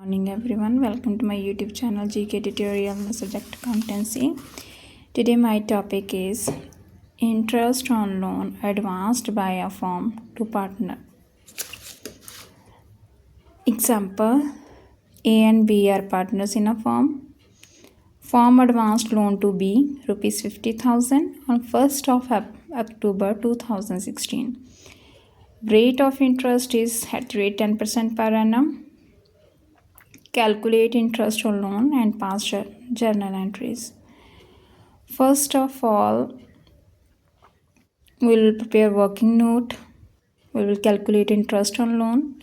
Morning everyone, welcome to my YouTube channel GK tutorial subject accountancy. Today my topic is interest on loan advanced by a firm to partner. Example, A and B are partners in a firm. Firm advanced loan to B rupees 50,000 on 1st of October 2016. Rate of interest is at rate 10% per annum. Calculate interest on loan and past journal entries. First of all, we will prepare working note. We will calculate interest on loan.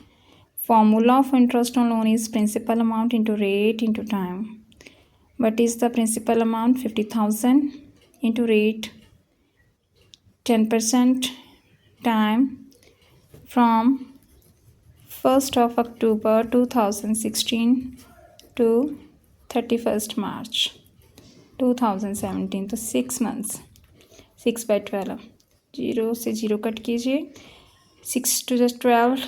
Formula of interest on loan is principal amount into rate into time. What is the principal amount? 50,000 into rate 10% time from 1st of October 2016 to 31st March 2017. तो 6 months. 6 by 12. 0 से 0 cut कीजिए. 6 to the 12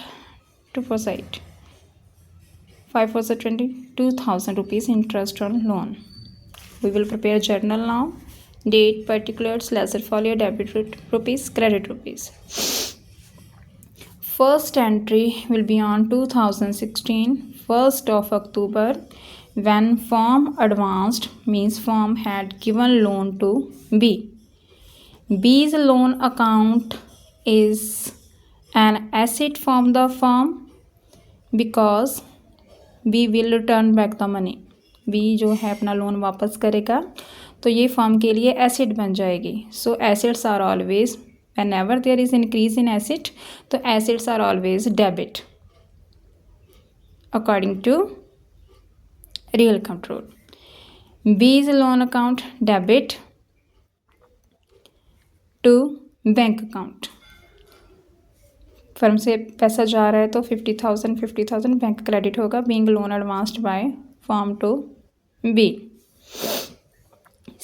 to 4 side. 5 4 20. 2,000 rupees interest on loan. We will prepare journal now. Date, particulars, ledger folio, debit rupees, credit rupees. First entry will be on 2016, 1st of October, when firm advanced means firm had given loan to B. B's loan account is an asset from the firm because B will return back the money. B जो है अपना loan वापस करेगा तो ये firm के लिए asset बन जाएगी. So assets are always whenever there is increase in asset, तो assets are always debit according to real control. B's loan account debit to bank account. Firm से पैसा जा रहा है तो 50,000 बैंक क्रेडिट होगा. Being loan advanced by firm to B.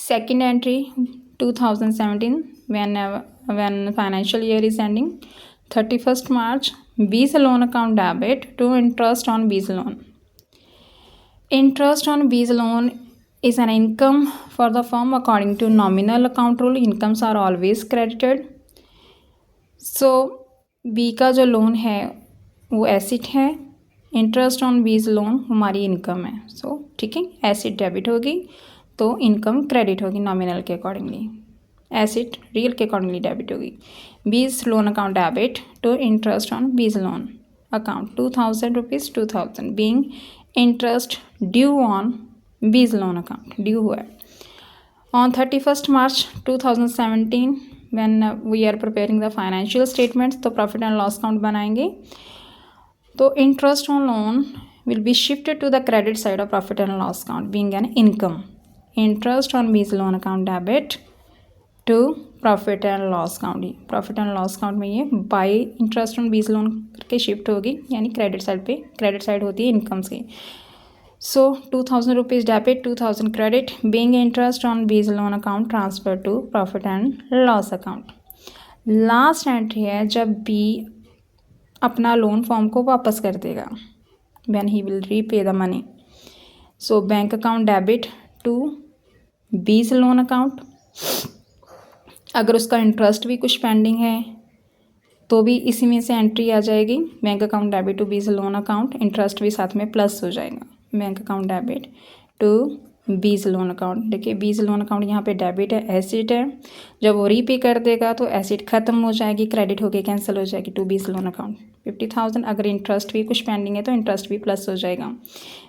Second entry 2017 when financial year is ending 31st March, B's loan account debit to interest on B's loan. Interest on B's loan is an income for the firm according to nominal account rule. Incomes are always credited. So B का जो loan है वो एसिड है. Interest on B's loan हमारी income है. So ठीक है, एसिड डेबिट होगी तो इनकम क्रेडिट होगी नॉमिनल के अकॉर्डिंगली. एसिड रियल के अकॉर्डिंगली डेबिट होगी. B's loan account debit to interest on B's loan account 2,000 rupees 2,000 being interest due on B's loan account. Due हुआ है on 31st March 2017 when we are preparing the financial statements. तो profit and loss account बनाएंगे तो interest on loan will be shifted to the credit side of profit and loss account being an income. Interest on B's loan account debit to profit and loss account. ही profit and loss account में ये by interest on B's loan करके shift होगी, यानी credit side पे. Credit side होती है incomes की. So 2,000 rupees debit 2,000 credit being interest on B's loan account transfer to profit and loss account. Last entry है जब बी अपना लोन फॉर्म को वापस कर देगा. When he will repay the money. So bank account debit to B's loan account. अगर उसका interest भी कुछ पेंडिंग है तो भी इसी में से एंट्री आ जाएगी. Bank account debit to B's loan account. Interest भी साथ में प्लस हो जाएगा. Bank account debit to B's loan account. देखिए बीज लोन अकाउंट यहाँ पे डेबिट है, एसिड है. जब वो रीपे कर देगा तो एसिड ख़त्म हो जाएगी, क्रेडिट होके कैंसिल हो जाएगी टू बीज लोन अकाउंट 50,000. अगर इंटरेस्ट भी कुछ पेंडिंग है तो इंटरेस्ट भी प्लस हो जाएगा.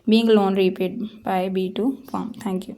Being loan repaid by B to firm. Thank you.